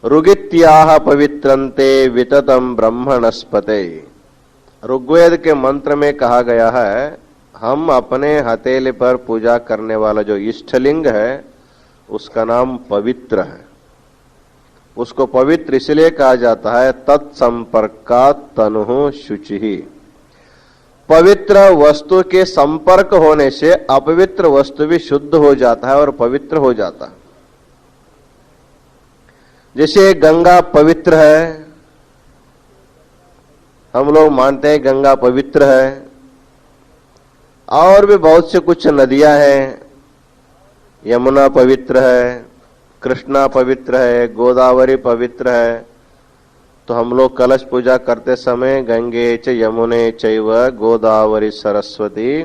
ऋगित्याः पवित्रन्ते विततम ब्रह्मणस्पते, ऋग्वेद के मंत्र में कहा गया है, हम अपने हथेली पर पूजा करने वाला जो इष्टलिंग है उसका नाम पवित्र है। उसको पवित्र इसलिए कहा जाता है, तत्संपर्कात् तनुः शुचिः, पवित्र वस्तु के संपर्क होने से अपवित्र वस्तु भी शुद्ध हो जाता है और पवित्र हो जाता है। जैसे गंगा पवित्र है, हम लोग मानते हैं गंगा पवित्र है, और भी बहुत से कुछ नदियां हैं, यमुना पवित्र है, कृष्णा पवित्र है, गोदावरी पवित्र है। तो हम लोग कलश पूजा करते समय गंगे च यमुने चैव गोदावरी सरस्वती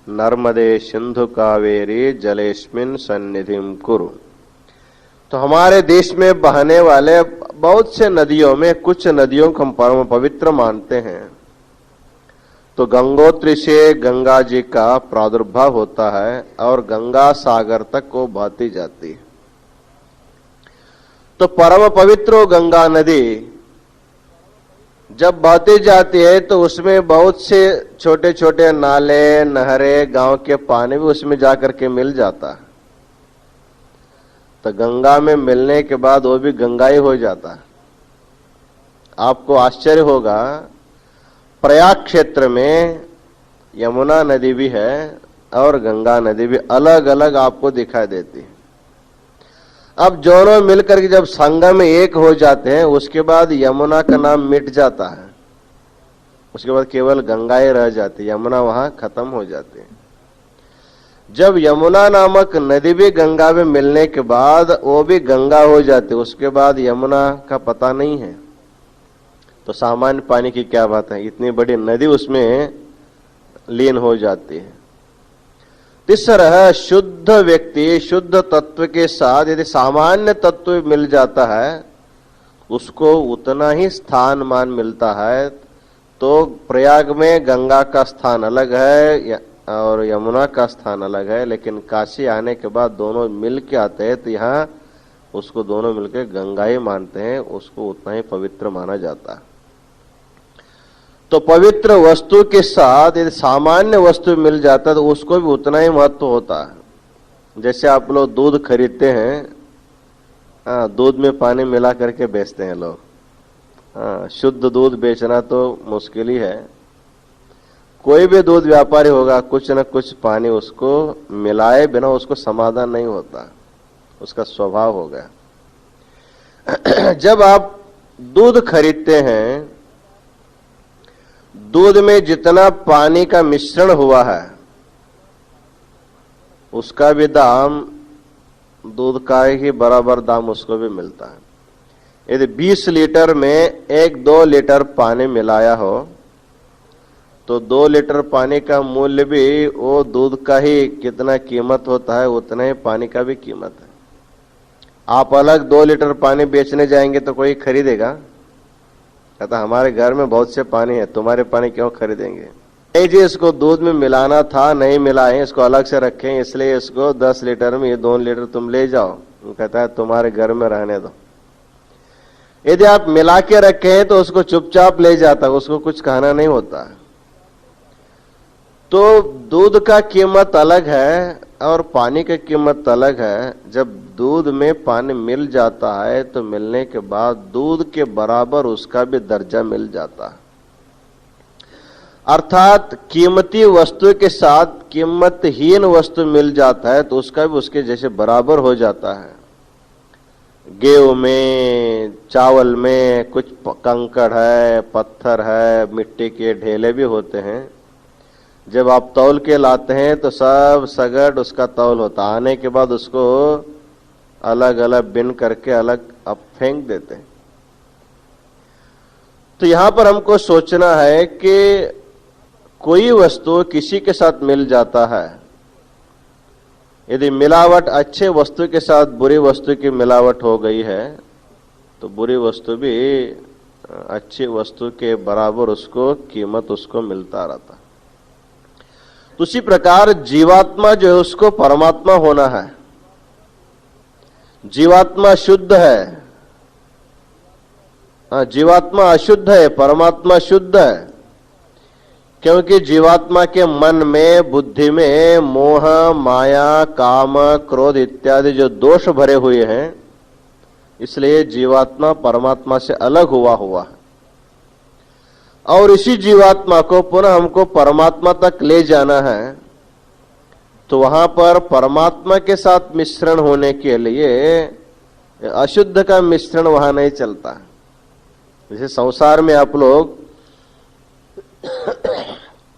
नर्मदे सिंधु कावेरी जलेस्मिन् सन्निधिं कुरु। तो हमारे देश में बहने वाले बहुत से नदियों में कुछ नदियों को हम परम पवित्र मानते हैं। तो गंगोत्री से गंगा जी का प्रादुर्भाव होता है और गंगा सागर तक वो बहती जाती है। तो परम पवित्र गंगा नदी जब बहती जाती है तो उसमें बहुत से छोटे छोटे नाले, नहरें, गांव के पानी भी उसमें जाकर के मिल जाता है। तो गंगा में मिलने के बाद वो भी गंगा ही हो जाता है। आपको आश्चर्य होगा, प्रयाग क्षेत्र में यमुना नदी भी है और गंगा नदी भी अलग अलग आपको दिखाई देती है। अब दोनों मिलकर के जब संगम में एक हो जाते हैं, उसके बाद यमुना का नाम मिट जाता है, उसके बाद केवल गंगा ही रह जाती है, यमुना वहां खत्म हो जाती है। जब यमुना नामक नदी भी गंगा में मिलने के बाद वो भी गंगा हो जाती है, उसके बाद यमुना का पता नहीं है। तो सामान्य पानी की क्या बात है, इतनी बड़ी नदी उसमें लीन हो जाती है। इस तरह शुद्ध व्यक्ति शुद्ध तत्व के साथ यदि सामान्य तत्व मिल जाता है, उसको उतना ही स्थान मान मिलता है। तो प्रयाग में गंगा का स्थान अलग है और यमुना का स्थान अलग है, लेकिन काशी आने के बाद दोनों मिल के आते हैं, तो यहाँ उसको दोनों मिलकर गंगा ही मानते हैं, उसको उतना ही पवित्र माना जाता है। तो पवित्र वस्तु के साथ यदि सामान्य वस्तु मिल जाता है तो उसको भी उतना ही महत्व होता है। जैसे आप लोग दूध खरीदते हैं, दूध में पानी मिला करके बेचते हैं लोग, शुद्ध दूध बेचना तो मुश्किल ही है। कोई भी दूध व्यापारी होगा, कुछ न कुछ पानी उसको मिलाए बिना उसको समाधान नहीं होता, उसका स्वभाव हो गया। जब आप दूध खरीदते हैं, दूध में जितना पानी का मिश्रण हुआ है उसका भी दाम दूध का ही बराबर दाम उसको भी मिलता है। यदि 20 लीटर में 1-2 लीटर पानी मिलाया हो तो 2 लीटर पानी का मूल्य भी वो दूध का ही कितना कीमत होता है उतना ही पानी का भी कीमत है। आप अलग 2 लीटर पानी बेचने जाएंगे तो कोई खरीदेगा? कहता हमारे घर में बहुत से पानी है, तुम्हारे पानी क्यों खरीदेंगे? नहीं जी, इसको दूध में मिलाना था, नहीं मिलाए, इसको अलग से रखें, इसलिए इसको 10 लीटर में ये 2 लीटर तुम ले जाओ। वो कहता है तुम्हारे घर में रहने दो। यदि आप मिला के रखें तो उसको चुपचाप ले जाता, उसको कुछ कहना नहीं होता। तो दूध का कीमत अलग है और पानी की कीमत अलग है। जब दूध में पानी मिल जाता है तो मिलने के बाद दूध के बराबर उसका भी दर्जा मिल जाता है। अर्थात कीमती वस्तु के साथ कीमतहीन वस्तु मिल जाता है तो उसका भी उसके जैसे बराबर हो जाता है। गेहूं में, चावल में कुछ कंकड़ है, पत्थर है, मिट्टी के ढेले भी होते हैं। जब आप तौल के लाते हैं तो सब सगड़ उसका तौल होता है। आने के बाद उसको अलग अलग बिन करके अलग आप फेंक देते हैं। तो यहां पर हमको सोचना है कि कोई वस्तु किसी के साथ मिल जाता है, यदि मिलावट अच्छे वस्तु के साथ बुरी वस्तु की मिलावट हो गई है तो बुरी वस्तु भी अच्छी वस्तु के बराबर उसको कीमत उसको मिलता रहता। तो उसी प्रकार जीवात्मा जो है उसको परमात्मा होना है। जीवात्मा शुद्ध है, जीवात्मा अशुद्ध है, परमात्मा शुद्ध है। क्योंकि जीवात्मा के मन में, बुद्धि में मोह, माया, काम, क्रोध इत्यादि जो दोष भरे हुए हैं, इसलिए जीवात्मा परमात्मा से अलग हुआ है। और इसी जीवात्मा को पुनः हमको परमात्मा तक ले जाना है तो वहां पर परमात्मा के साथ मिश्रण होने के लिए अशुद्ध का मिश्रण वहां नहीं चलता। जैसे संसार में आप लोग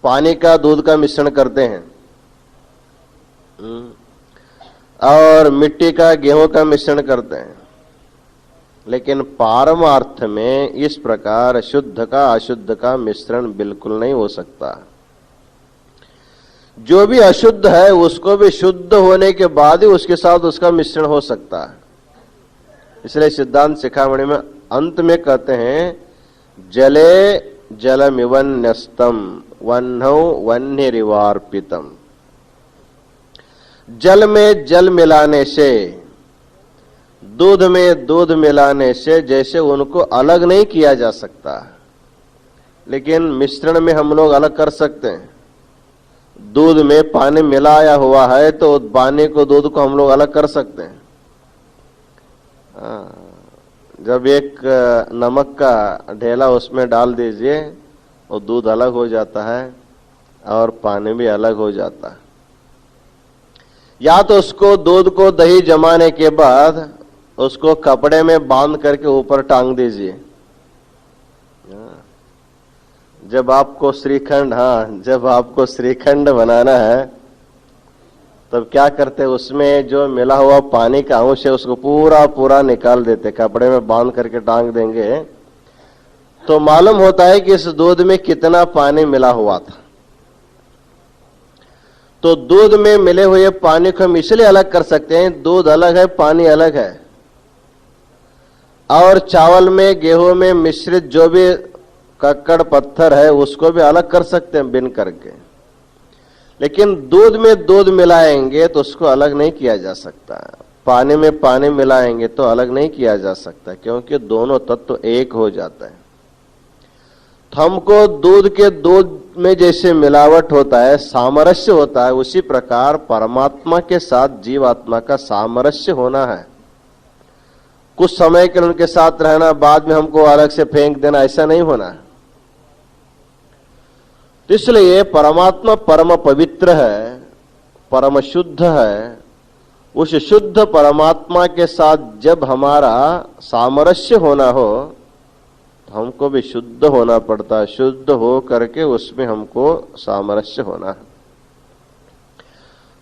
पानी का दूध का मिश्रण करते हैं और मिट्टी का गेहूं का मिश्रण करते हैं, लेकिन पारमार्थ में इस प्रकार शुद्ध का अशुद्ध का मिश्रण बिल्कुल नहीं हो सकता। जो भी अशुद्ध है उसको भी शुद्ध होने के बाद ही उसके साथ उसका मिश्रण हो सकता है। इसलिए सिद्धांत शिखामणि में अंत में कहते हैं, जले जलमिवन्यस्तम वह्नौ वह्निरिवार्पितम। जल में जल मिलाने से, दूध में दूध मिलाने से जैसे उनको अलग नहीं किया जा सकता, लेकिन मिश्रण में हम लोग अलग कर सकते हैं। दूध में पानी मिलाया हुआ है तो पानी को, दूध को हम लोग अलग कर सकते हैं। जब एक नमक का ढेला उसमें डाल दीजिए और दूध अलग हो जाता है और पानी भी अलग हो जाता है। या तो उसको, दूध को दही जमाने के बाद उसको कपड़े में बांध करके ऊपर टांग दीजिए। जब आपको श्रीखंड, जब आपको श्रीखंड बनाना है तब क्या करते, उसमें जो मिला हुआ पानी का अंश है उसको पूरा निकाल देते, कपड़े में बांध करके टांग देंगे तो मालूम होता है कि इस दूध में कितना पानी मिला हुआ था। तो दूध में मिले हुए पानी को हम इसलिए अलग कर सकते हैं, दूध अलग है, पानी अलग है। और चावल में, गेहूं में मिश्रित जो भी कक्कड़ पत्थर है उसको भी अलग कर सकते हैं बिन करके, लेकिन दूध में दूध मिलाएंगे तो उसको अलग नहीं किया जा सकता। पानी में पानी मिलाएंगे तो अलग नहीं किया जा सकता, क्योंकि दोनों तत्व एक हो जाता है। तो हमको दूध के दूध में जैसे मिलावट होता है, सामरस्य होता है, उसी प्रकार परमात्मा के साथ जीवात्मा का सामरस्य होना है। कुछ समय के लिए उनके साथ रहना, बाद में हमको अलग से फेंक देना, ऐसा नहीं होना। तो इसलिए परमात्मा परम पवित्र है, परम शुद्ध है। उस शुद्ध परमात्मा के साथ जब हमारा सामरस्य होना हो तो हमको भी शुद्ध होना पड़ता है। शुद्ध हो करके उसमें हमको सामरस्य होना है।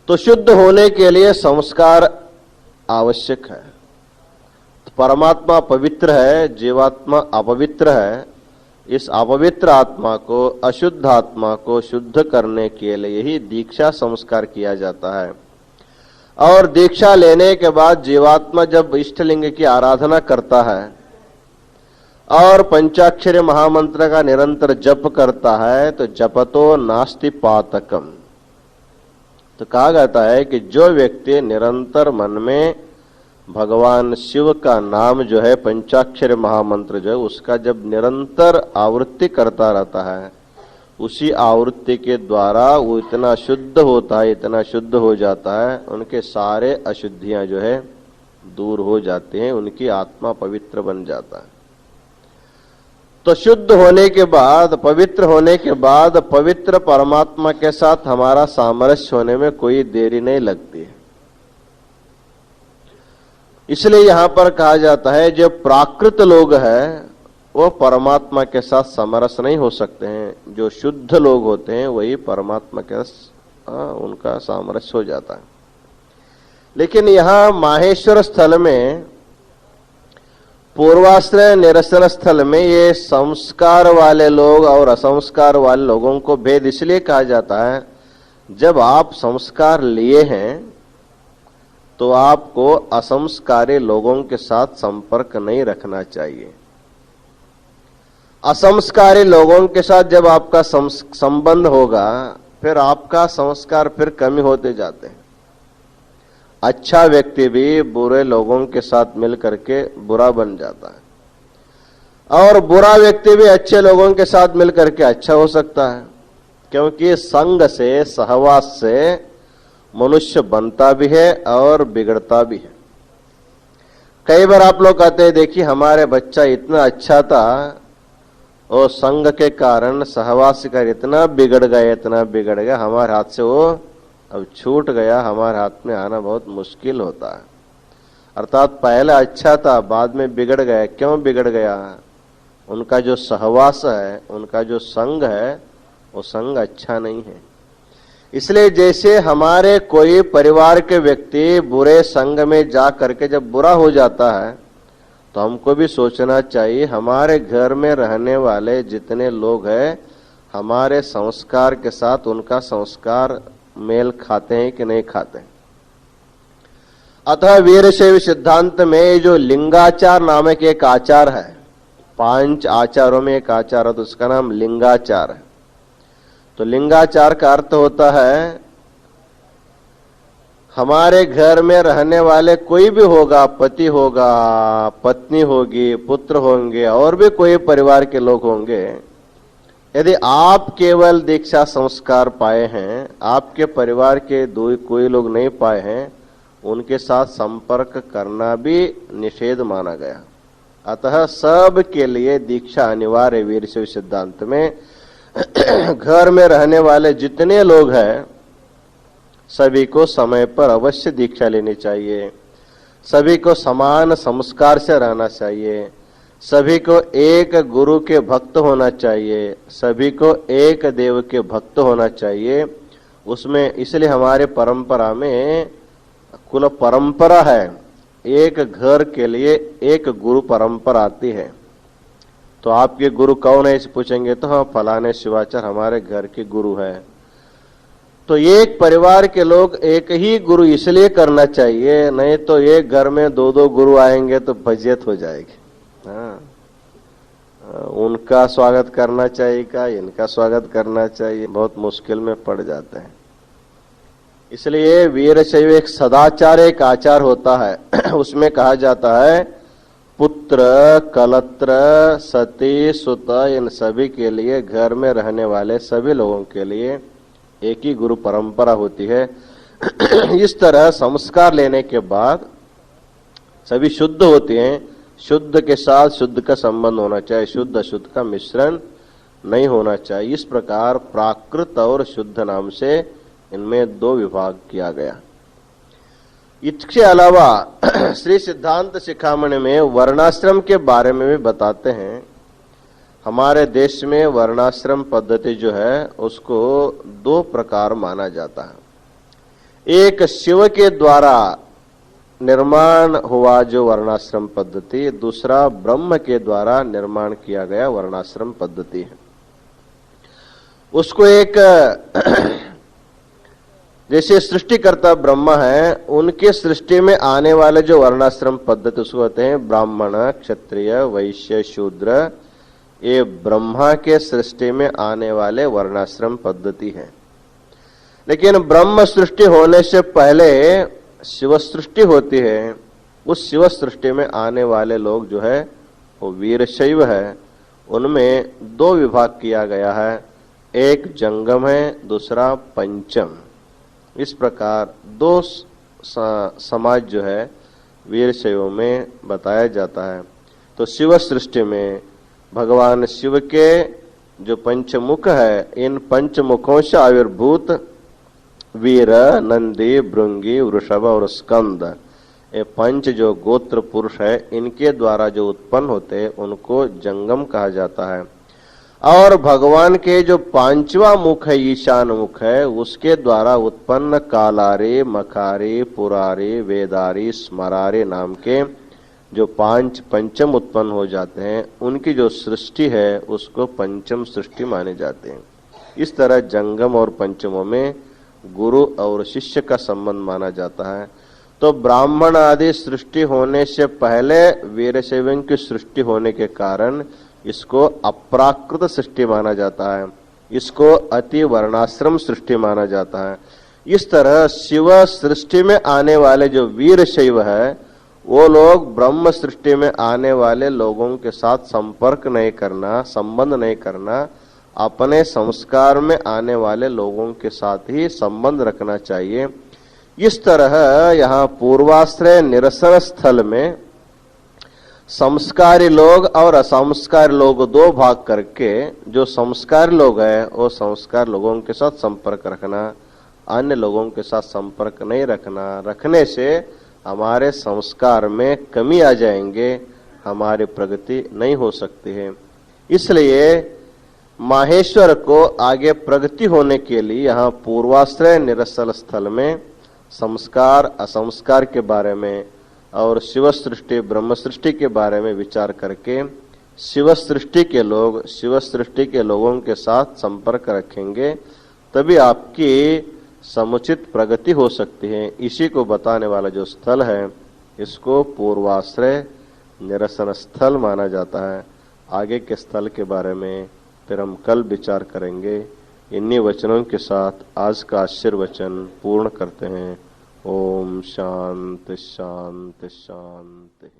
तो शुद्ध होने के लिए संस्कार आवश्यक है। तो परमात्मा पवित्र है, जीवात्मा अपवित्र है। इस अपवित्र आत्मा को, अशुद्ध आत्मा को शुद्ध करने के लिए ही दीक्षा संस्कार किया जाता है। और दीक्षा लेने के बाद जीवात्मा जब इष्टलिंग की आराधना करता है और पंचाक्षरी महामंत्र का निरंतर जप करता है तो जपतो नास्ति पातकम। तो कहा जाता है कि जो व्यक्ति निरंतर मन में भगवान शिव का नाम जो है, पंचाक्षरी महामंत्र जो है, उसका जब निरंतर आवृत्ति करता रहता है, उसी आवृत्ति के द्वारा वो इतना शुद्ध होता है, इतना शुद्ध हो जाता है, उनके सारे अशुद्धियां जो है दूर हो जाती हैं, उनकी आत्मा पवित्र बन जाता है। तो शुद्ध होने के बाद, पवित्र होने के बाद, पवित्र परमात्मा के साथ हमारा सामरस्य होने में कोई देरी नहीं लगती है। इसलिए यहां पर कहा जाता है जो प्राकृत लोग हैं वो परमात्मा के साथ समरस नहीं हो सकते हैं। जो शुद्ध लोग होते हैं वही परमात्मा के उनका सामरस्य हो जाता है। लेकिन यहां माहेश्वर स्थल में, पूर्वाश्रय निरसन स्थल में, ये संस्कार वाले लोग और असंस्कार वाले लोगों को भेद इसलिए कहा जाता है, जब आप संस्कार लिए हैं तो आपको असंस्कारी लोगों के साथ संपर्क नहीं रखना चाहिए। असंस्कारी लोगों के साथ जब आपका संबंध होगा फिर आपका संस्कार फिर कमी होते जाते हैं। अच्छा व्यक्ति भी बुरे लोगों के साथ मिलकर के बुरा बन जाता है और बुरा व्यक्ति भी अच्छे लोगों के साथ मिलकर के अच्छा हो सकता है, क्योंकि संग से, सहवास से मनुष्य बनता भी है और बिगड़ता भी है। कई बार आप लोग कहते हैं देखिए हमारे बच्चा इतना अच्छा था और संग के कारण, सहवास कर इतना बिगड़ गया, हमारे हाथ से वो अब छूट गया, हमारे हाथ में आना बहुत मुश्किल होता है। अर्थात पहले अच्छा था, बाद में बिगड़ गया। क्यों बिगड़ गया? उनका जो सहवास है, उनका जो संग है, वो संग अच्छा नहीं है। इसलिए जैसे हमारे कोई परिवार के व्यक्ति बुरे संग में जा करके जब बुरा हो जाता है तो हमको भी सोचना चाहिए हमारे घर में रहने वाले जितने लोग हैं, हमारे संस्कार के साथ उनका संस्कार मेल खाते हैं कि नहीं खाते हैं। अतः वीरशैव सिद्धांत में जो लिंगाचार नामक एक आचार है, 5 आचारों में एक आचार है, तो उसका नाम लिंगाचार है। तो लिंगाचार का अर्थ होता है हमारे घर में रहने वाले कोई भी होगा, पति होगा, पत्नी होगी, पुत्र होंगे और भी कोई परिवार के लोग होंगे, यदि आप केवल दीक्षा संस्कार पाए हैं, आपके परिवार के कोई लोग नहीं पाए हैं, उनके साथ संपर्क करना भी निषेध माना गया। अतः सब के लिए दीक्षा अनिवार्य है। वीरशैव सिद्धांत में घर में रहने वाले जितने लोग हैं सभी को समय पर अवश्य दीक्षा लेनी चाहिए, सभी को समान संस्कार से रहना चाहिए, सभी को एक गुरु के भक्त होना चाहिए, सभी को एक देव के भक्त होना चाहिए। उसमें इसलिए हमारे परंपरा में कुल परंपरा है, एक घर के लिए एक गुरु परंपरा आती है। तो आपके गुरु कौन है इसे पूछेंगे तो हाँ फलाने शिवाचार्य हमारे घर के गुरु है। तो एक परिवार के लोग एक ही गुरु इसलिए करना चाहिए, नहीं तो एक घर में 2-2 गुरु आएंगे तो फजीयत हो जाएगी। हाँ, उनका स्वागत करना चाहिए का इनका स्वागत करना चाहिए, बहुत मुश्किल में पड़ जाते हैं। इसलिए वीरशैव एक सदाचार एक आचार होता है। उसमें कहा जाता है पुत्र, कलत्र, सती, सुत, इन सभी के लिए, घर में रहने वाले सभी लोगों के लिए एक ही गुरु परंपरा होती है। इस तरह संस्कार लेने के बाद सभी शुद्ध होते हैं, शुद्ध के साथ शुद्ध का संबंध होना चाहिए, शुद्ध अशुद्ध का मिश्रण नहीं होना चाहिए। इस प्रकार प्राकृत और शुद्ध नाम से इनमें दो विभाग किया गया। इसके अलावा श्री सिद्धांत शिखामणि में वर्णाश्रम के बारे में भी बताते हैं। हमारे देश में वर्णाश्रम पद्धति जो है उसको दो प्रकार माना जाता है। एक शिव के द्वारा निर्माण हुआ जो वर्णाश्रम पद्धति, दूसरा ब्रह्म के द्वारा निर्माण किया गया वर्णाश्रम पद्धति है। उसको एक जैसे सृष्टिकर्ता ब्रह्मा है, उनके सृष्टि में आने वाले जो वर्णाश्रम पद्धति उसको कहते हैं ब्राह्मण, क्षत्रिय, वैश्य, शूद्र। ये ब्रह्मा के सृष्टि में आने वाले वर्णाश्रम पद्धति है। लेकिन ब्रह्म सृष्टि होने से पहले शिव सृष्टि होती है। उस शिव सृष्टि में आने वाले लोग जो है वो वीरशैव है। उनमें दो विभाग किया गया है, एक जंगम है, दूसरा पंचम। इस प्रकार दो समाज जो है वीरशैव में बताया जाता है। तो शिव सृष्टि में भगवान शिव के जो पंचमुख है, इन पंचमुखों से आविर्भूत वीर, नंदी, भृंगी, वृषभ और स्कंद, ये पंच जो गोत्र पुरुष है, इनके द्वारा जो उत्पन्न होते हैं उनको जंगम कहा जाता है। और भगवान के जो पांचवा मुख है, ईशान मुख है, उसके द्वारा उत्पन्न कालारे, मखारे, पुरारे, वेदारी, स्मरारे नाम के जो पंचम उत्पन्न हो जाते हैं, उनकी जो सृष्टि है उसको पंचम सृष्टि माने जाते हैं। इस तरह जंगम और पंचमों में गुरु और शिष्य का संबंध माना जाता है। तो ब्राह्मण आदि सृष्टि होने से पहले वीरशैव की सृष्टि होने के कारण इसको अप्राकृत सृष्टि माना जाता है, इसको अति वर्णाश्रम सृष्टि माना जाता है। इस तरह शिव सृष्टि में आने वाले जो वीरशैव है, वो लोग ब्रह्म सृष्टि में आने वाले लोगों के साथ संपर्क नहीं करना, संबंध नहीं करना, अपने संस्कार में आने वाले लोगों के साथ ही संबंध रखना चाहिए। इस तरह यहाँ पूर्वाश्रय निरसन स्थल में संस्कारी लोग और असंस्कारी लोग दो भाग करके, जो संस्कारी लोग हैं वो संस्कार लोगों के साथ संपर्क रखना, अन्य लोगों के साथ संपर्क नहीं रखना। रखने से हमारे संस्कार में कमी आ जाएंगे, हमारी प्रगति नहीं हो सकती है। इसलिए माहेश्वर को आगे प्रगति होने के लिए यहाँ पूर्वाश्रय निरसन स्थल में संस्कार असंस्कार के बारे में और शिव सृष्टि ब्रह्म सृष्टि के बारे में विचार करके शिव सृष्टि के लोग शिव सृष्टि के लोगों के साथ संपर्क रखेंगे, तभी आपकी समुचित प्रगति हो सकती है। इसी को बताने वाला जो स्थल है, इसको पूर्वाश्रय निरसन स्थल माना जाता है। आगे के स्थल के बारे में फिर हम कल विचार करेंगे। इन्हीं वचनों के साथ आज का आशीर्वचन पूर्ण करते हैं। ओम शांति शांति शांति।